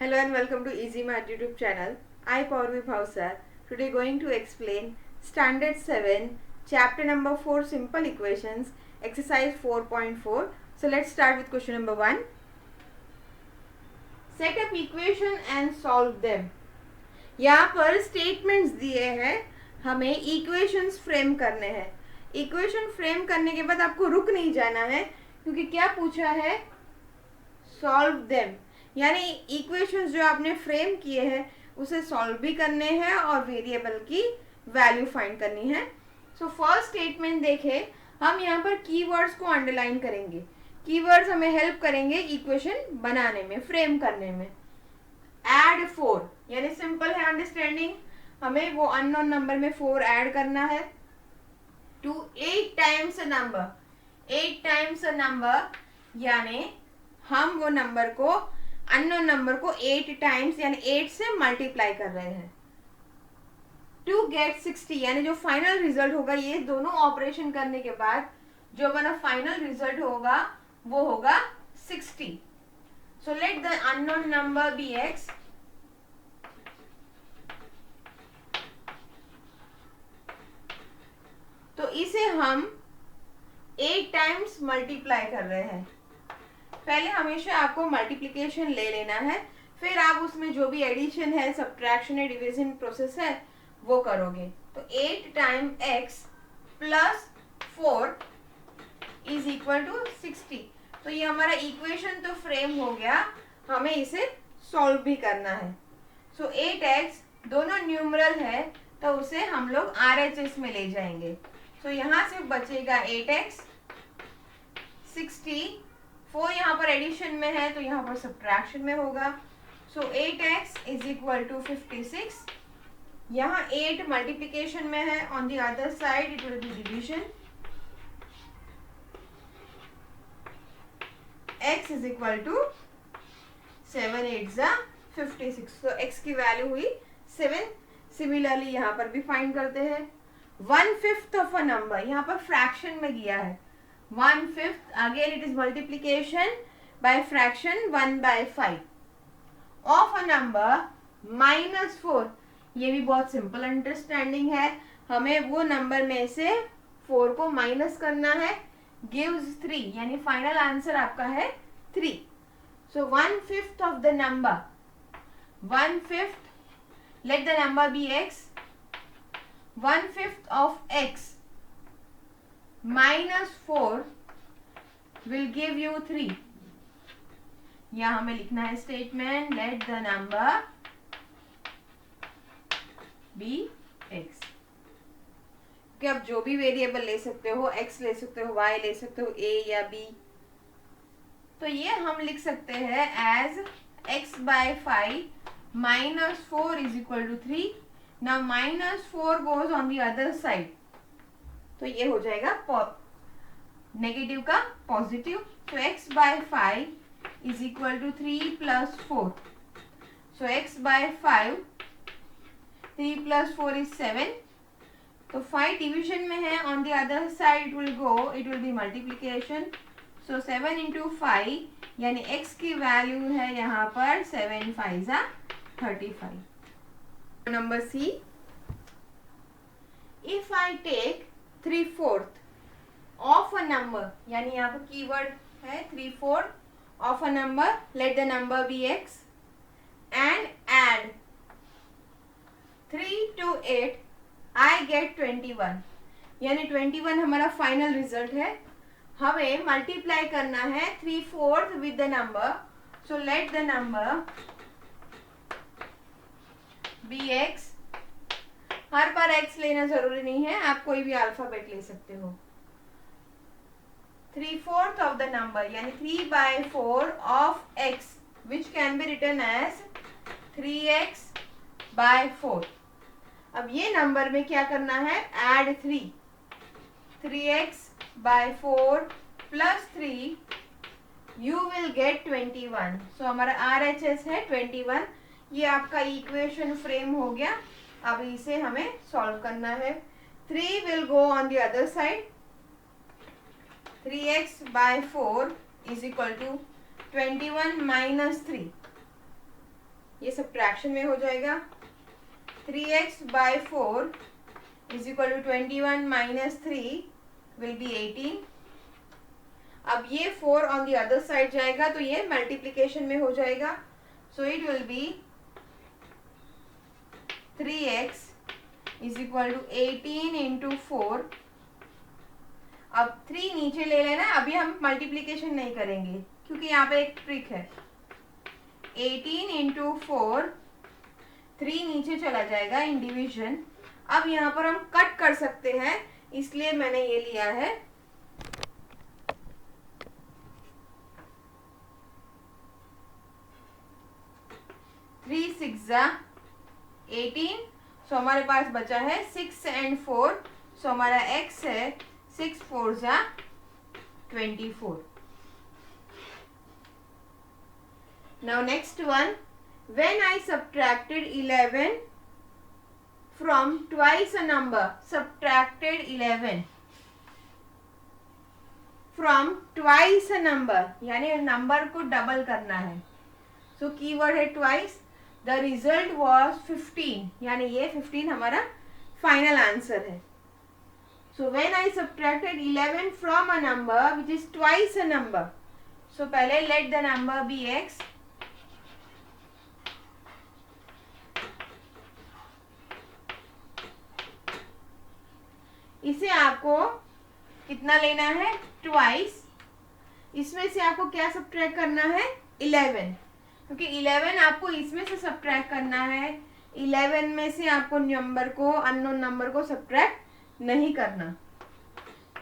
Hello and welcome to Easy Math YouTube channel. I Paurvi Bhavsar. Today going to explain Standard 7 Chapter number 4 Simple Equations Exercise 4.4. So let's start with question number 1. Set up equation and solve them. यहाँ पर statements दिए हैं, हमें equations frame करने हैं. Equation frame करने के बाद आपको रुक नहीं जाना है, क्योंकि क्या पूछा है, सॉल्व देम. यानी इक्वेशंस जो आपने फ्रेम किए हैं उसे सॉल्व भी करने हैं और वेरिएबल की वैल्यू फाइंड करनी है. सो फर्स्ट स्टेटमेंट देखें, हम यहाँ पर कीवर्ड्स को अंडरलाइन करेंगे. कीवर्ड्स हमें हेल्प करेंगे इक्वेशन बनाने में, फ्रेम करने में. एड 4 यानी सिंपल है अंडरस्टैंडिंग, हमें वो अननोन नंबर में 4 ऐड करना है to 8 times a number. 8 times a number यानी हम वो नंबर को, अननोन नंबर को 8 टाइम्स यानी 8 से मल्टीप्लाई कर रहे हैं टू गेट 60. यानी जो फाइनल रिजल्ट होगा, ये दोनों ऑपरेशन करने के बाद जो हमारा फाइनल रिजल्ट होगा वो होगा 60. So let the unknown number be x. तो इसे हम 8 टाइम्स मल्टीप्लाई कर रहे हैं. पहले हमेशा आपको मल्टीप्लिकेशन ले लेना है, फिर आप उसमें जो भी एडिशन है, सब्ट्रैक्शन है, डिवीजन प्रोसेस है वो करोगे. तो 8 time x plus 4 is equal to 60. तो ये हमारा इक्वेशन तो फ्रेम हो गया, हमें इसे सॉल्व भी करना है. सो 8x दोनों न्यूमरल है तो उसे हम लोग RHS में ले जाएंगे. सो यहाँ से बचेगा 8x, 60, 4 यहाँ पर एडिशन में है तो यहाँ पर सब्ट्रैक्शन में होगा. सो 8x इज इक्वल टू 56. यहाँ 8 मल्टीप्लिकेशन में है, on the other side it will be division. x is equal to 7 8 56. तो x की वैल्यू हुई 7. सिमिलरली यहाँ पर भी फाइंड करते हैं. 1/5 ऑफ अ नंबर, यहाँ पर फ्रैक्शन में गया है. 1/5 again it is multiplication bye fraction 1/5 of a number -4. ये भी बहुत सिंपल अंडरस्टैंडिंग है, हमें वो नंबर में से 4 को माइनस करना है. gives 3 यानी फाइनल आंसर आपका है 3. So 1/5 of the number, 1/5, let the number be x. 1/5 of x minus 4 will give you 3. यहाँ हमें लिखना है statement, let the number be x. कि आप जो भी वेरिएबल ले सकते हो, x ले सकते हो, y ले सकते हो, a या b. तो ये हम लिख सकते हैं as x/5 -4 is equal to 3. Now -4 goes on the other side, तो ये हो जाएगा नेगेटिव का पॉजिटिव. तो x/5 is equal to 3 + 4. So x/5, 3 + 4 is 7. तो 5 डिवीजन में है, on the other side it will go, it will be multiplication. So 7 × 5 यानी x की वैल्यू है यहाँ पर 7 5 35. Number C, if I take 3/4 of a number, यानी यहाँ पर कीवर्ड है 3/4 of a number, let the number be x and add 3 to 8 I get 21. यानी 21 हमारा फाइनल रिजल्ट है. हमें मल्टीप्लाई करना है 3/4 with the number. So let the number be x. हर बार x लेना जरूरी नहीं है, आप कोई भी अल्फाबेट ले सकते हो. 3/4 ऑफ द नंबर यानी 3/4 of x which can be written as 3x/4. अब ये नंबर में क्या करना है, add 3. 3x/4 plus 3 you will get 21. So हमारा RHS है 21. ये आपका इक्वेशन फ्रेम हो गया. अब इसे हमें सॉल्व करना है. 3 will go on the other side. 3x/4 is equal to 21 - 3. ये सब्ट्रैक्शन में हो जाएगा। 3x by 4 is equal to 21 minus 3 will be 18। अब ये 4 on the other side जाएगा तो ये मल्टीप्लिकेशन में हो जाएगा। So it will be 3x is equal to 18 into 4। अब 3 नीचे ले लेना, अभी हम मल्टीप्लिकेशन नहीं करेंगे क्योंकि यहाँ पे एक ट्रिक है। 18 into 4, 3 नीचे चला जाएगा इन डिवीजन। अब यहाँ पर हम कट कर सकते हैं, इसलिए मैंने ये लिया है 3 6 18। सो हमारे पास बचा है 6 and 4। सो हमारा x है 6 4 24। Now next one, when I subtracted 11 from twice a number, subtracted 11 from twice a number, यानी नंबर को डबल करना है। सो कीवर्ड है twice। द रिजल्ट वॉज 15, यानी ये 15 हमारा फाइनल आंसर है। So when I subtracted 11 from a number which is twice a number, so पहले let the number be x। इसे आपको कितना लेना है, ट्वाइस। इसमें से आपको क्या सब्ट्रैक्ट करना है, 11, क्योंकि 11 आपको इसमें से सब्ट्रैक्ट करना है। 11 में से आपको नंबर को, अननोन नंबर को सब्ट्रैक्ट नहीं करना।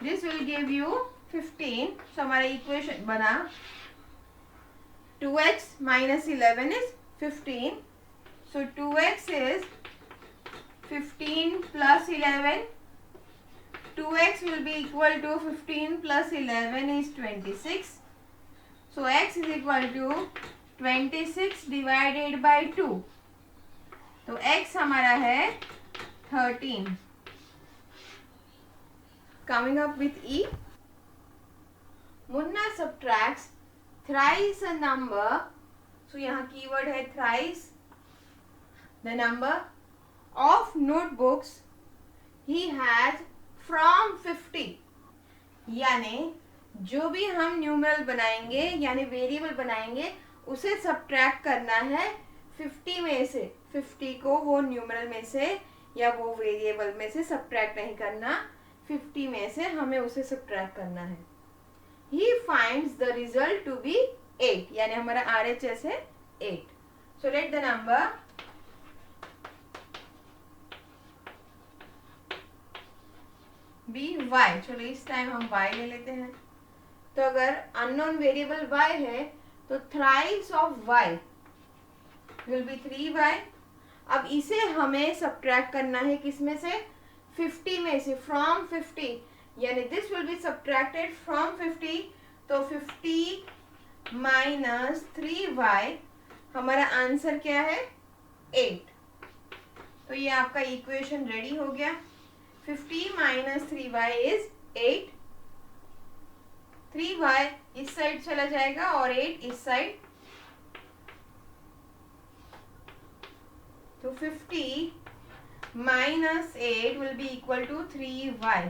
This will give you 15। सो हमारा इक्वेशन बना 2x minus 11 is 15। So 2x is 15 plus 11। 2x will be equal to 15 plus 11 is 26। So x is equal to 26 divided by 2। तो x हमारा है 13। Coming up with E, Munna subtracts thrice a number। So यहाँ keyword है thrice, the number of notebooks he has from 50। यानी जो भी हम numeral बनाएंगे यानी वेरिएबल बनाएंगे उसे सब्ट्रैक्ट करना है 50 में से। 50 को वो न्यूमरल में से या वो वेरिएबल में से सब्ट्रैक्ट नहीं करना, 50 में से हमें उसे सब्ट्रैक्ट करना है। He finds the result to be 8, यानी हमारा RHS है 8। So let the number be y। चलो इस टाइम हम y ले लेते हैं। तो अगर अननोन वेरिएबल y है तो thrice of y will be 3y। अब इसे हमें सब्ट्रैक्ट करना है किसमें से, 50 में से, फ्रॉम 50, यानी this will be subtracted from 50। तो 50 माइनस 3y, हमारा आंसर क्या है, 8। तो ये आपका इक्वेशन रेडी हो गया। 50 माइनस 3y इज 8। 3y इस साइड चला जाएगा और 8 इस साइड। तो 50 minus 8 will be equal to 3y।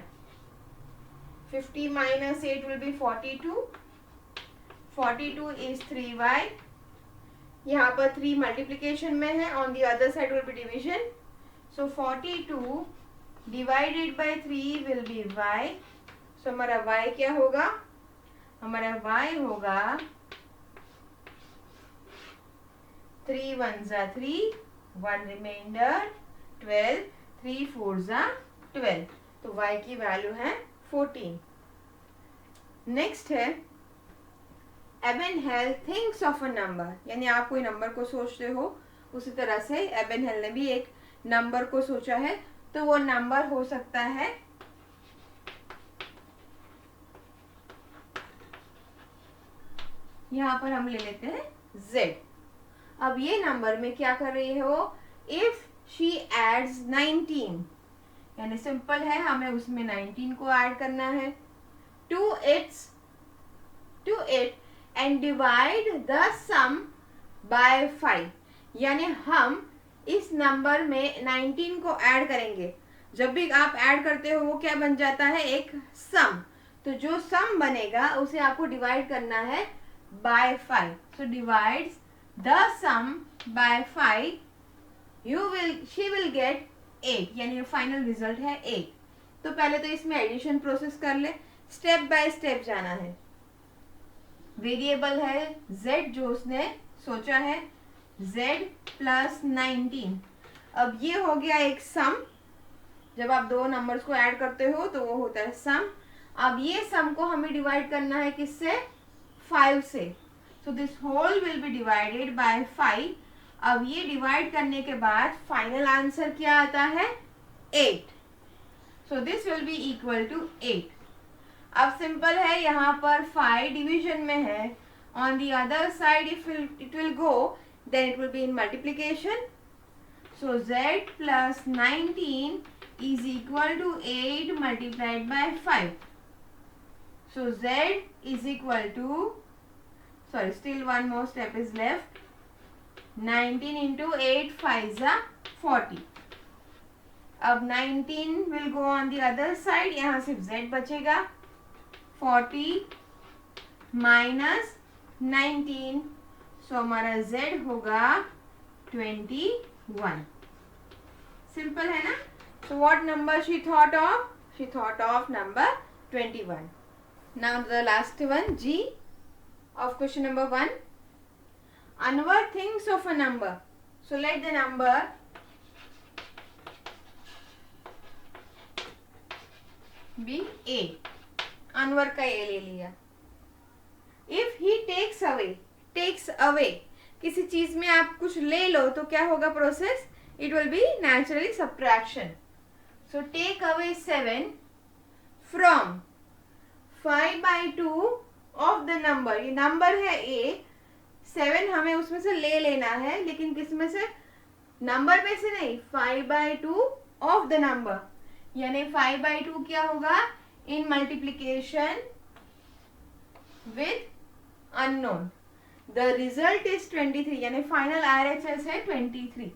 50 minus 8 will be 42। 42 is 3y। यहाँ पर 3 मल्टीप्लीकेशन में है, on the other side will be division. So 42 divided by 3 will be y। So हमारा y क्या होगा, हमारा y होगा 3 1 जा 3, 1 रिमाइंडर 12, 3 4 जा 12। तो y की वैल्यू है 14। नेक्स्ट है एबेनहेल थिंक्स ऑफ अ नंबर, यानी आप कोई नंबर को सोचते हो उसी तरह से एबेनहेल ने भी एक नंबर को सोचा है। तो वो नंबर हो सकता है यहाँ पर हम ले लेते हैं z। अब ये नंबर में क्या कर रही है वो, इफ शी एड्स 19, यानी सिंपल है, हमें उसमें 19 को ऐड करना है to it and divide the sum by 5। यानी हम इस नंबर में 19 को ऐड करेंगे। जब भी आप ऐड करते हो वो क्या बन जाता है, एक सम। तो जो सम बनेगा उसे आपको डिवाइड करना है by 5। So divides the sum by 5, she will get 8, यानी फाइनल रिजल्ट है 8। तो पहले तो इसमें एडिशन प्रोसेस कर ले, स्टेप बाय स्टेप जाना है। वेरिएबल है z जो उसने सोचा है, z प्लस 19। अब ये हो गया एक सम। जब आप दो नंबर्स को ऐड करते हो तो वो होता है सम। अब ये सम को हमें डिवाइड करना है किससे, 5 से। So this whole will be divided by 5। अब ये डिवाइड करने के बाद फाइनल आंसर क्या आता है, 8। So this will be equal to 8। अब सिंपल है, यहाँ पर 5 डिवीजन में है, on the other side if it will go then it will be in multiplication. So z plus 19 is equal to 8 multiplied by 5. So z is equal to, sorry, still one more step is left. 19 into 8 5 are 40. अब 19 will go on the other side, यहाँ सिर्फ z बचेगा। 40 minus 19, so हमारा z होगा 21। Simple है ना। So what number she thought of? She thought of number 21. Now the last one, G of question number 1. Anwar thinks of a number. So let the number be A. Anwar का A ले लिया। If he takes away, किसी चीज में आप कुछ ले लो तो क्या होगा process, it will be naturally subtraction. So take away 7 from 5/2 of the number. ये नंबर है A, 7 हमें उसमें से ले लेना है, लेकिन किस में से, नंबर में से नहीं, 5/2 of the number। यानी 5/2 क्या होगा, in multiplication with unknown. The result is 23, यानी फाइनल RHS है 23।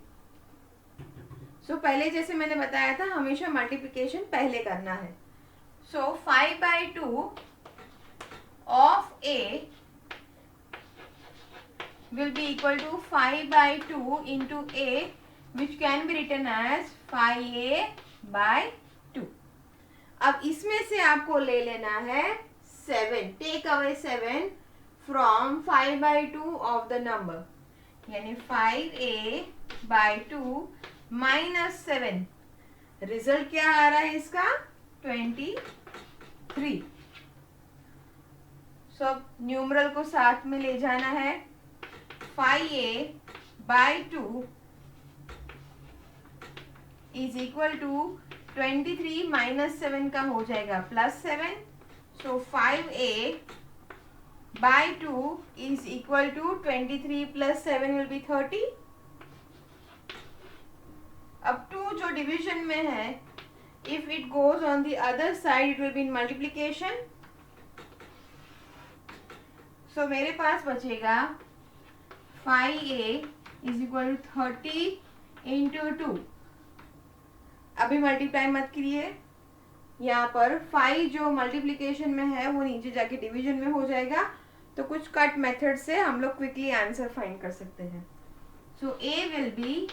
सो पहले जैसे मैंने बताया था, हमेशा मल्टीप्लिकेशन पहले करना है। सो 5/2 of A will be equal to 5/2 into A, which can be written as 5A/2। अब इसमें से आपको ले लेना है 7, take away 7 from 5/2 of the number, यानी 5A/2 माइनस 7। रिजल्ट क्या आ रहा है इसका, 23। सब न्यूमरल को साथ में ले जाना है। 5A/2 is equal to 23 minus 7 का हो जाएगा +7। So 5A/2 is equal to 23 + 7 will be 30। अब 2 जो डिवीजन में है, if it goes on the other side it will be in multiplication. So मेरे पास बचेगा 5A is equal to 30 into 2। अभी मल्टीप्लाई मत करिए, यहाँ पर 5 जो मल्टीप्लिकेशन में है वो नीचे जाके डिवीजन में हो जाएगा। तो कुछ कट मेथड से हम लोग क्विकली आंसर फाइंड कर सकते हैं। सो A will be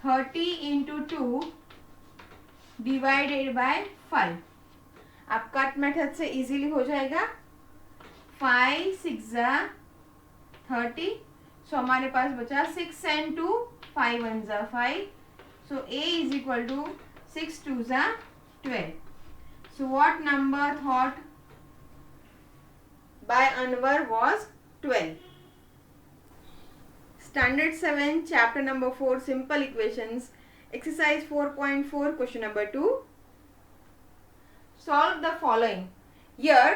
30 into 2 divided by 5। आप कट मेथड से इजीली हो जाएगा। 5 6 30। सो हमारे पास बचा 6 and 2, 5 1 5। So A is equal to 6 2 12। So what number thought by Anwar was 12. Standard 7, chapter number 4, simple equations, exercise 4.4, question number 2. Solve the following. Here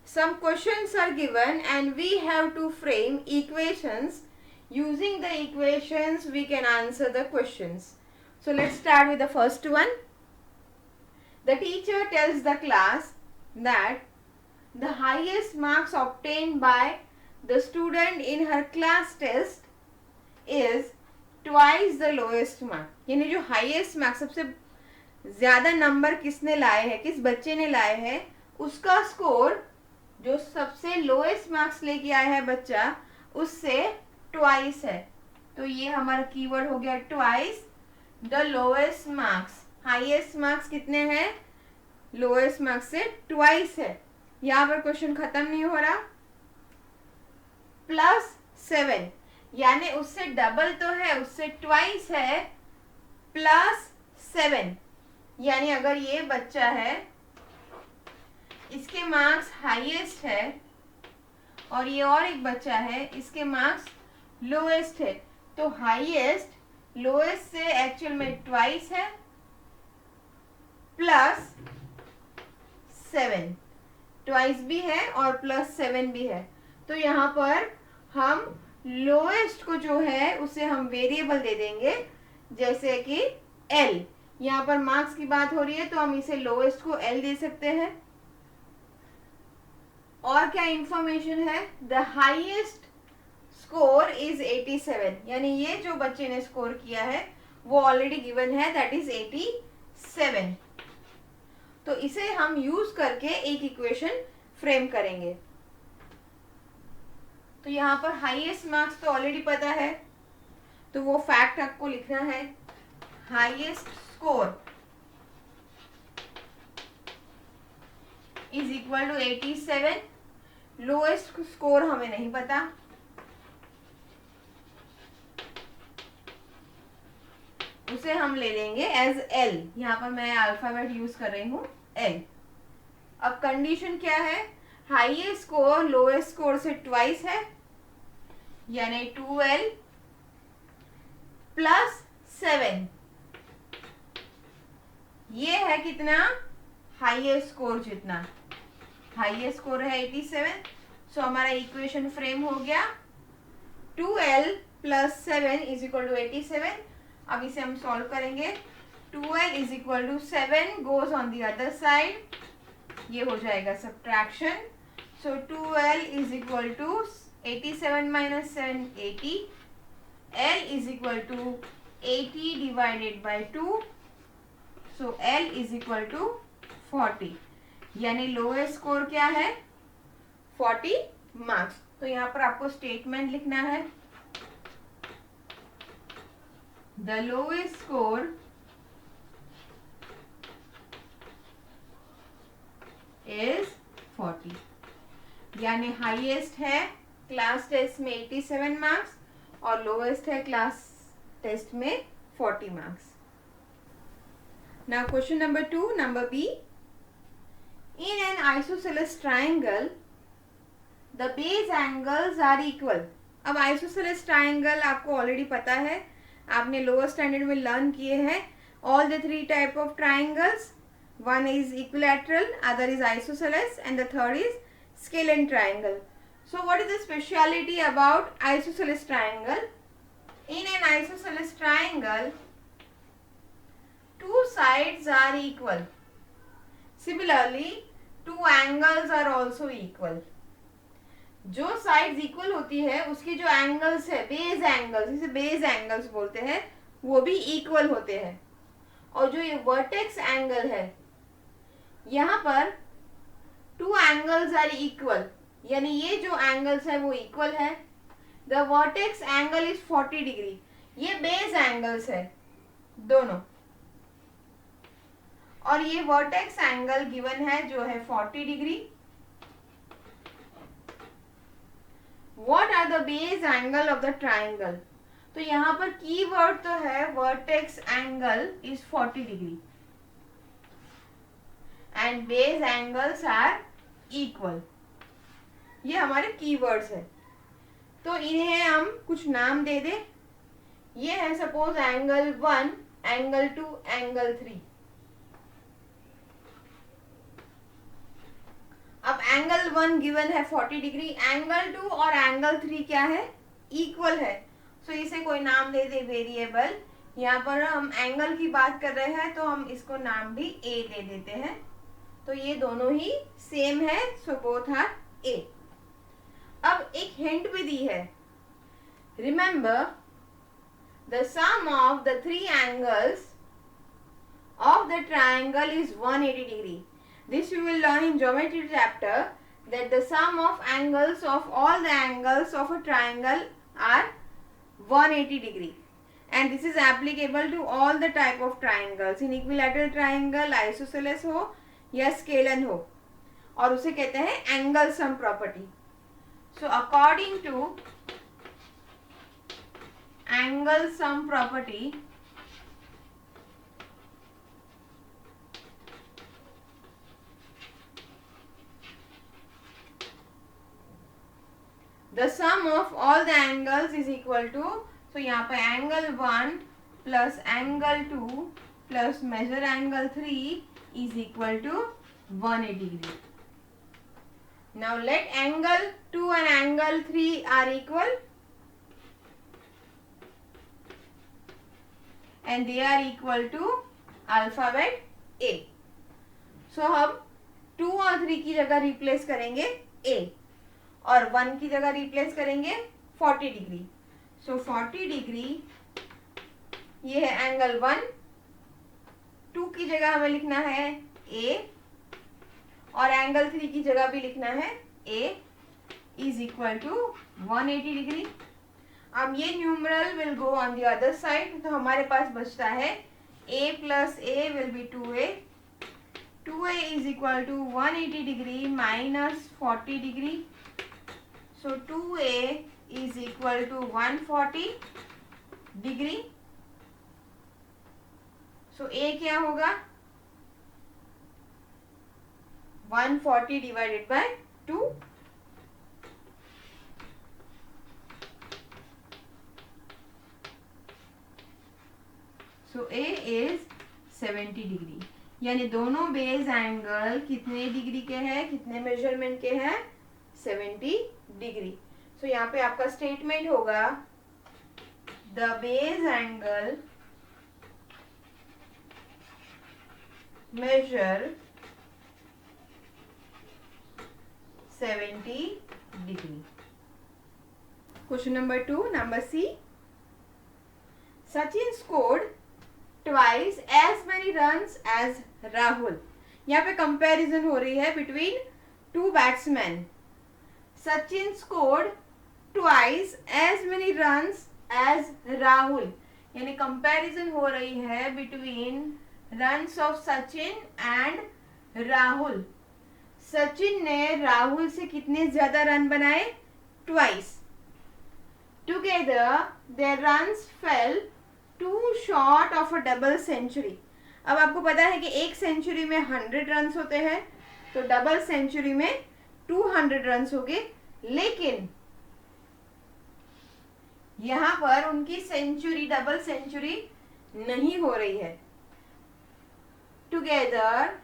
some questions are given and we have to frame equations. Using the equations we can answer the questions. So let's start with the first one. The teacher tells the class that the highest marks obtained by the student in her class test is twice the lowest mark, यानी जो highest mark, सबसे ज्यादा number किसने लाए हैं, किस बच्चे ने लाए हैं, उसका स्कोर जो सबसे लोएस्ट मार्क्स लेके आया है बच्चा, उससे ट्वाइस है। तो ये हमारा कीवर्ड हो गया twice the lowest marks. Highest marks कितने हैं, लोएस्ट मार्क्स से ट्वाइस है। यहाँ पर क्वेश्चन खत्म नहीं हो रहा। +7 यानी उससे डबल तो है, उससे ट्वाइस है, +7 यानी अगर ये बच्चा है, इसके मार्क्स हाईएस्ट है और ये और एक बच्चा है, इसके मार्क्स लोएस्ट है, तो हाईएस्ट लोएस्ट से एक्चुअल में ट्वाइस है, +7, ट्वाइस भी है और +7 भी है। तो यहाँ पर हम लोएस्ट को जो है उसे हम वेरिएबल दे देंगे, जैसे कि L। यहाँ पर मार्क्स की बात हो रही है तो हम इसे लोएस्ट को L दे सकते हैं। और क्या इंफॉर्मेशन है, द हाईएस्ट स्कोर इज 87, यानी ये जो बच्चे ने स्कोर किया है वो ऑलरेडी गिवन है, दैट इज 87। तो इसे हम यूज करके एक इक्वेशन फ्रेम करेंगे। तो यहाँ पर हाईएस्ट मार्क्स तो ऑलरेडी पता है, तो वो फैक्ट आपको लिखना है, highest score is equal to 87, lowest score हमें नहीं पता, उसे हम ले लेंगे एज L। यहाँ पर मैं अल्फाबेट यूज कर रही हूँ L। अब कंडीशन क्या है, हाईएस्ट स्कोर लोएस्ट स्कोर से ट्वाइस है, यानी 2L +7, ये है कितना, हाईएस्ट स्कोर जितना, हाईएस्ट स्कोर है 87। सो हमारा इक्वेशन फ्रेम हो गया 2L +7 इज इक्वल टू 87। अब इसे हम सॉल्व करेंगे, 2L is equal to 7 goes on the other side, ये हो जाएगा subtraction. So 2L is equal to 87 - 7 80, L is equal to 80 divided by 2, so L is equal to 40, यानी lowest score क्या है, 40 मार्क्स। तो यहाँ पर आपको स्टेटमेंट लिखना है, द लोएस्ट स्कोर इज 40, यानी हाईएस्ट है क्लास टेस्ट में 87 मार्क्स और लोएस्ट है क्लास टेस्ट में 40 marks. Now question number 2, number B, in an isosceles triangle the base angles are equal। अब isosceles triangle आपको ऑलरेडी पता है, आपने लोअर स्टैंडर्ड में लर्न किए हैं। All the 3 type of triangles, one is equilateral, other is isosceles and the third is scalene triangle. So what is the speciality about isosceles triangle? In an isosceles triangle, 2 sides are equal. Similarly, 2 angles are also equal. जो sides equal होती है उसकी जो angles है, base angles, इसे base angles बोलते हैं, वो भी इक्वल होते हैं। और जो ये वर्टेक्स एंगल है, यहाँ पर 2 एंगल्स आर इक्वल, यानी ये जो एंगल्स है वो इक्वल है। The vertex angle is 40 degree, ये बेस एंगल्स है दोनों, और ये वर्टेक्स एंगल गिवन है जो है 40 degree. What are the base angle of the triangle? तो यहाँ पर कीवर्ड तो है vertex angle is 40 degree and base angles are equal, ये हमारे कीवर्ड्स है। तो इन्हें हम कुछ नाम दे दे, ये है सपोज एंगल 1, एंगल 2, एंगल 3। अब एंगल 1 गिवन है 40 डिग्री, एंगल 2 और एंगल 3 क्या है, इक्वल है। सो इसे कोई नाम दे दे वेरिएबल। यहाँ पर हम एंगल की बात कर रहे हैं तो हम इसको नाम भी A दे देते हैं। तो ये दोनों ही सेम है, सो बोथ आर A। अब एक हिंट भी दी है, remember the sum of the three angles of the triangle is 180 degree. This you will learn in geometry chapter, that the sum of angles of all the angles of a triangle are 180 degree, and this is applicable to all the type of triangles. in equilateral triangle isosceles हो या scalene हो, और उसे कहते हैं angle sum property. So according to angle sum property, the sum of all the angles is equal to, so यहाँ पे angle 1 plus angle 2 plus measure angle 3 is equal to 180 degree. Now let angle 2 and angle 3 are equal, and they are equal to alphabet A. So हम 2 और 3 की जगह replace करेंगे A, और 1 की जगह रिप्लेस करेंगे 40 डिग्री. सो 40 डिग्री ये है एंगल 1. 2 की जगह हमें लिखना है A, और एंगल 3 की जगह भी लिखना है A is equal to 180 degree. अब ये numeral will go on the other side, तो हमारे पास बचता है A plus A will be 2A. 2A is equal to 180 degree minus 40 degree. So 2A is equal to 140 degree. So A क्या होगा? 140 divided by 2. So A is 70 degree. यानी दोनों base angle कितने डिग्री के हैं, कितने मेजरमेंट के हैं? 70 डिग्री. सो यहाँ पे आपका स्टेटमेंट होगा the base angle measure 70 degree. Question number 2, number C. Sachin scored twice as many runs as Rahul. यहाँ पे कंपैरिजन हो रही है between two batsmen. Sachin scored twice as many runs as Rahul. यानी कंपैरिजन हो रही है between runs of Sachin and Rahul. Sachin ने राहुल से कितने ज्यादा रन बनाए? Twice. Together their runs fell two short of a double century. अब आपको पता है कि एक सेंचुरी में 100 रन्स होते हैं, तो डबल सेंचुरी में 200 रन्स हो गए. लेकिन यहां पर उनकी सेंचुरी, डबल सेंचुरी नहीं हो रही है. Together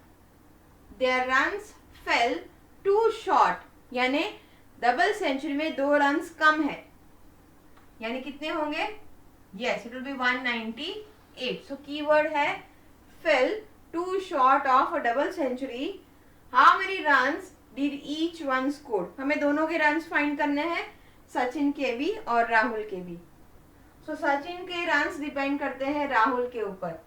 their runs fell two short, यानी डबल सेंचुरी में 2 रन्स कम है. यानी कितने होंगे? Yes, it will be 198. So keyword है fell two short of a double century. How many runs did each one score? हमें दोनों के रन्स फाइंड करने हैं, सचिन के भी और राहुल के भी. सो सचिन के रन्स डिपेंड करते हैं राहुल के ऊपर.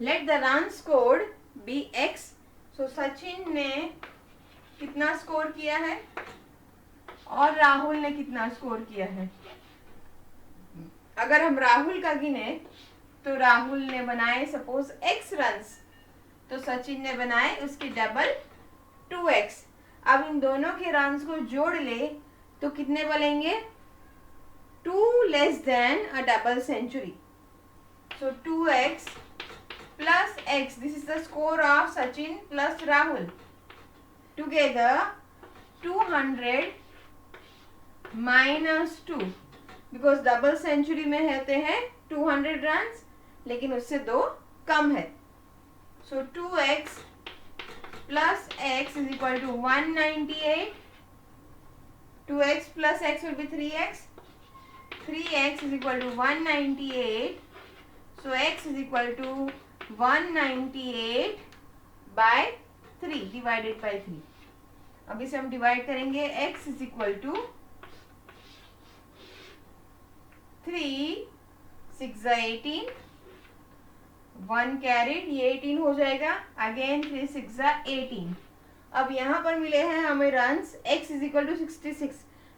Let the run scored be X. So Sachin ने कितना स्कोर किया है और राहुल ने कितना स्कोर किया है? अगर हम राहुल का गिने तो राहुल ने बनाए सपोज x रन्स, तो सचिन ने बनाए उसकी डबल 2x. अब इन दोनों के रन्स को जोड़ ले तो कितने बनेंगे? 2 less than a double century. So 2x plus x, this is the score of Sachin plus Rahul. Together 200 minus 2, because double century में रहते हैं 200 रन्स, लेकिन उससे 2 कम है. सो 2x plus x is equal to 198. 2x plus x will be 3x. 3x is equal to 198. So x is equal to 198 by 3 divided by 3. अब इसे हम divide करेंगे. x is equal to 3 6 18, 1 carat, ये 18 हो जाएगा. अगेन 3 6 18. अब यहाँ पर मिले हैं हमें runs. x is equal to 66.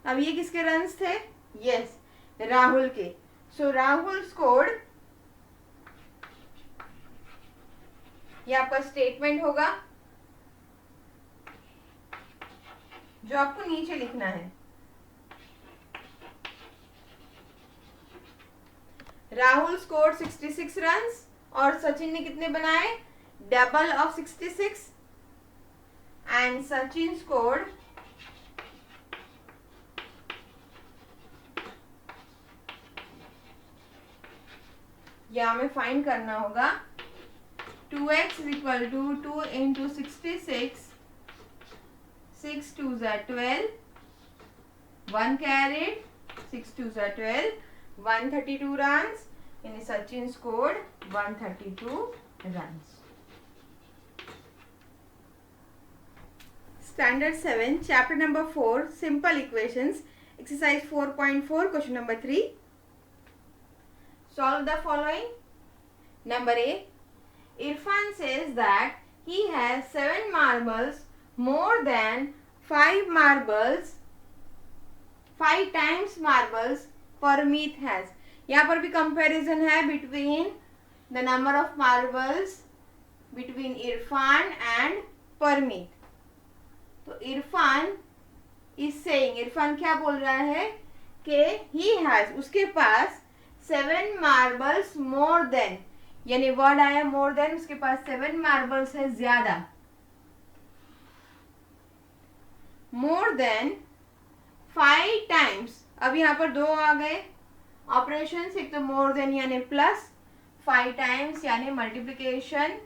अब ये किसके रन्स थे? यस, राहुल के. सो राहुल स्कोर्ड, ये आपका स्टेटमेंट होगा जो आपको नीचे लिखना है. राहुल स्कोर्ड 66 रन्स और सचिन ने कितने बनाए? Double of 66. And Sachin scored या हमें फाइंड करना होगा 2x is equal to 2 into 66. 6 2s are 12. 1 carried. 6 2s are 12. 132 runs. And Sachin scored 132 runs. Standard 7, chapter number 4, simple equations, exercise 4.4, question number 3. Solve the following. Number A. Irfan says that he has 7 marbles more than 5 marbles, 5 times marbles Parmeet has. यहाँ पर भी comparison है between the number of marbles between Irfan and Parmeet. तो Irfan is saying, Irfan क्या बोल रहा है कि he has, उसके पास 7 marbles more than, यानी वर्ड आया मोर देन, उसके पास 7 मार्बल्स है ज्यादा. More than 5 times. अब यहाँ पर 2 आ गए ऑपरेशंस. एक तो मोर देन यानी प्लस, 5 टाइम्स यानी multiplication.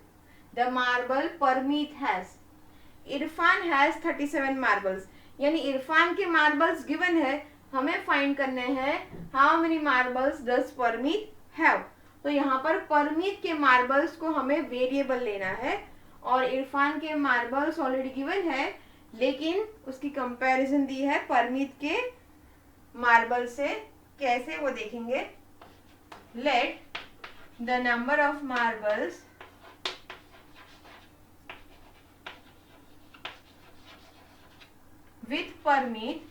The marble Parmeet has. Irfan has 37 marbles, यानी इरफान के मार्बल्स गिवन है, हमें फाइंड करने हैं how many marbles does Parmeet have. तो यहाँ पर परमीत के मार्बल्स को हमें वेरिएबल लेना है और इरफान के मार्बल्स ऑलरेडी गिवन है, लेकिन उसकी कंपैरिजन दी है परमीत के मार्बल से. कैसे वो देखेंगे. Let the number of marbles with Parmeet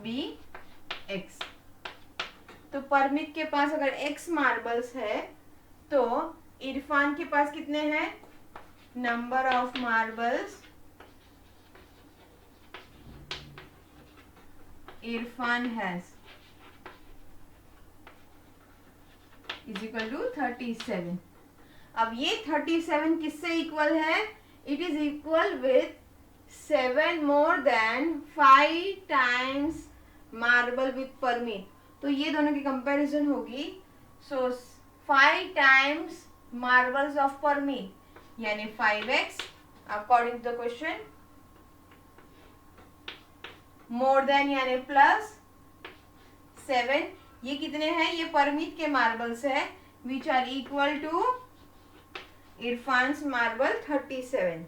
be x. तो परमित के पास अगर x मार्बल्स है तो इरफान के पास कितने हैं? Number of marbles Irfan has is equal to 37. अब ये 37 किससे इक्वल है? It is equal with 7 more than 5 times marble with Parmeet. तो ये दोनों की कंपैरिजन होगी. So 5 times marbles of Parmeet यानी 5x according to the question. More than यानी प्लस 7. ये कितने हैं? ये परमीत के मार्बल्स है which are equal to Irfan's marble 37.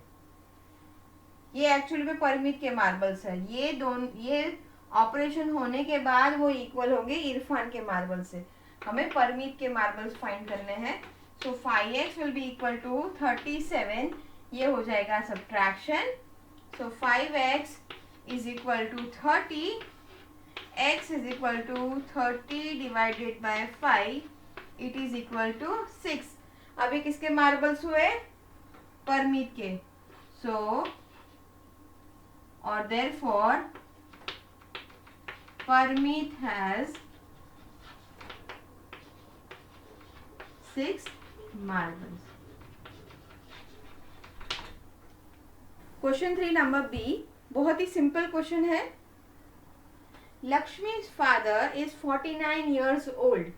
ये एक्चुअली में परमीत के मार्बल्स है. ये दोनों, ये ऑपरेशन होने के बाद वो इक्वल होंगे इरफान के मार्बल से. हमें परमीत के मार्बल्स फाइंड करने हैं. So 5x will be equal to 37. ये हो जाएगा subtraction. So 5x is equal to 30. x is equal to 30 divided by 5. It is equal to 6. अब ये किसके मार्बल्स हुए? परमीत के. सो और therefore Parmeet has 6 marbles. Question 3 number B बहुत ही सिंपल क्वेश्चन है. Lakshmi's father is 49 years old.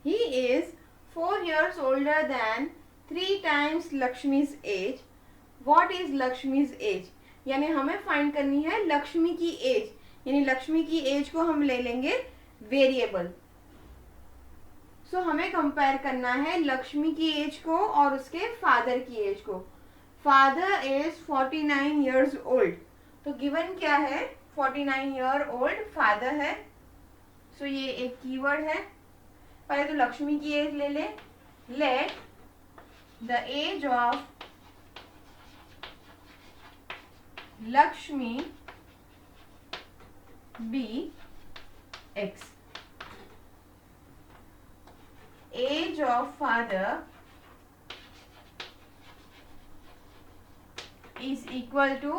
He is 4 years older than 3 times Lakshmi's age. What is Lakshmi's age? यानी हमें फाइंड करनी है लक्ष्मी की एज, यानी लक्ष्मी की एज को हम ले लेंगे वेरिएबल। सो हमें कंपेयर करना है लक्ष्मी की एज को और उसके फादर की एज को। फादर इज 49 years ओल्ड, तो गिवन क्या है 49 year ओल्ड फादर है। सो ये एक कीवर्ड है। पहले तो लक्ष्मी की एज ले ले। Let the age of Lakshmi be x, age of father is equal to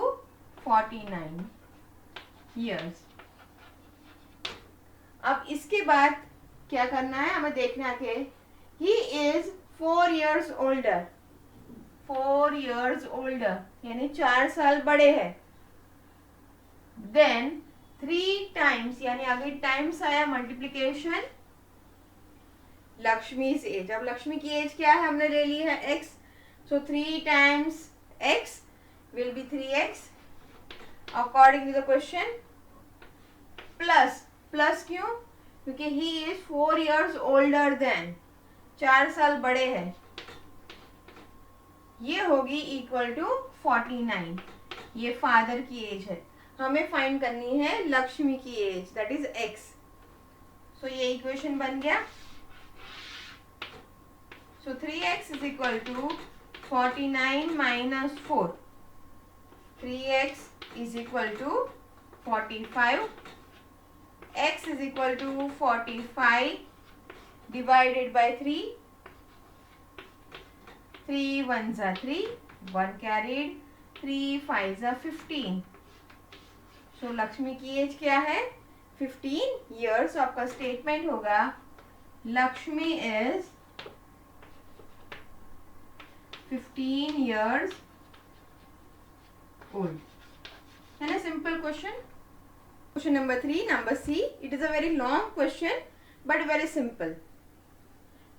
49 years। अब इसके बाद क्या करना है, हमें देखना है he is 4 years older, 4 years older यानी 4 साल बड़े हैं। then 3 times यानी आगे टाइम्स आया मल्टीप्लीकेशन लक्ष्मी's एज। अब लक्ष्मी की एज क्या है, हमने ले ली है x, so 3 times x will be 3x according to the question। Plus plus क्यों, क्योंकि he is 4 years older than, 4 साल बड़े हैं, ये होगी इक्वल टू 49। ये फादर की एज है, हमें फाइंड करनी है लक्ष्मी की एज, दैट इज x। सो ये इक्वेशन बन गया। So 3x is equal to 49 minus 4. 3x is equal to 45. X is equal to 45 divided by 3. 3 ones are 3, 1 carried, 3 5s are 15. So Lakshmi की एज क्या है 15 years। आपका स्टेटमेंट होगा लक्ष्मी इज 15 years old, है ना। Simple question. Question number 3, number C. It is a very long question but very simple.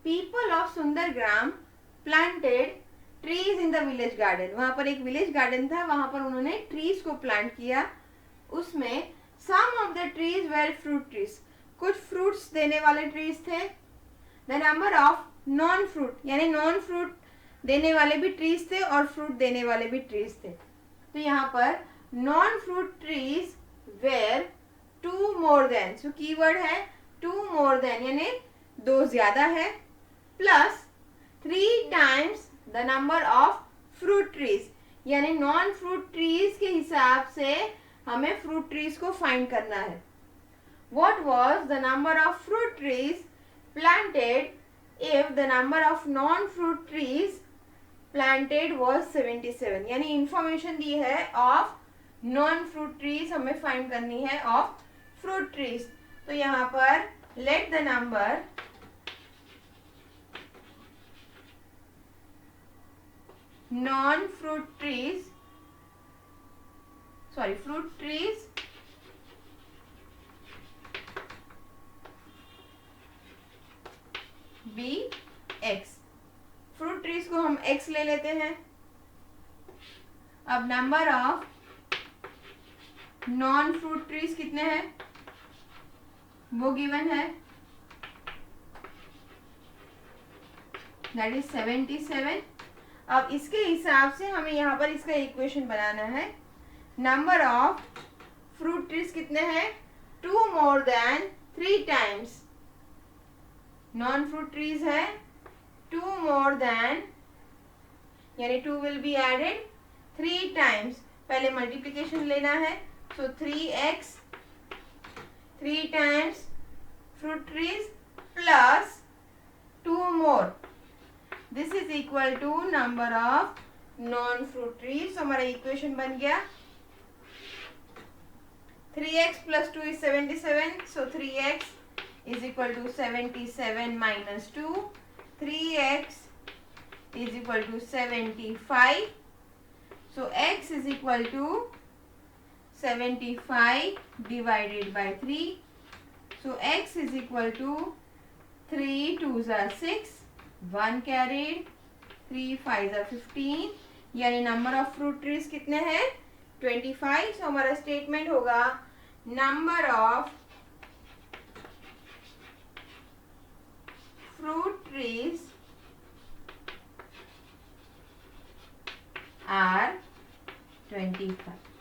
People of Sundargram planted trees in the village garden. वहां पर एक विलेज गार्डन था, वहां पर उन्होंने ट्रीज को प्लांट किया। उसमें some of the trees were fruit trees, कुछ फ्रूट्स देने वाले ट्रीज थे। The number of non fruit यानी नॉन फ्रूट देने वाले भी ट्रीज थे और फ्रूट देने वाले भी ट्रीज थे। तो यहाँ पर non fruit trees were 2 more than, so keyword है 2 more than यानी 2 ज्यादा है, plus 3 times the number of fruit trees, यानी नॉन फ्रूट ट्रीज के हिसाब से हमें फ्रूट ट्रीज को फाइंड करना है। What was the number of fruit trees planted if the number of non fruit trees planted was 77, यानी इंफॉर्मेशन दी है ऑफ नॉन फ्रूट ट्रीज, हमें फाइंड करनी है ऑफ फ्रूट ट्रीज। तो यहाँ पर let the number non fruit trees, sorry fruit trees be x. Fruit trees को हम x ले लेते हैं। अब number of non fruit trees कितने हैं वो गिवन है, दैट इज 77। अब इसके हिसाब से हमें यहाँ पर इसका इक्वेशन बनाना है। नंबर ऑफ फ्रूट ट्रीज कितने हैं 2 more than 3 times, non fruit trees है 2 more than यानी 2 will be added 3 times, पहले मल्टीप्लिकेशन लेना है। सो 3x 3 times fruit trees plus 2 more, this is equal to number of non fruit trees। so हमारा equation बन गया 3x plus 2 is 77, so 3x is equal to 77 minus 2, 3x is equal to 75, so x is equal to 75 divided by 3, so x is equal to 3 2s are 6, 1 carried, 3 5s are 15, यानी number of fruit trees कितने हैं 25, सो हमारा statement होगा number of fruit trees are 25.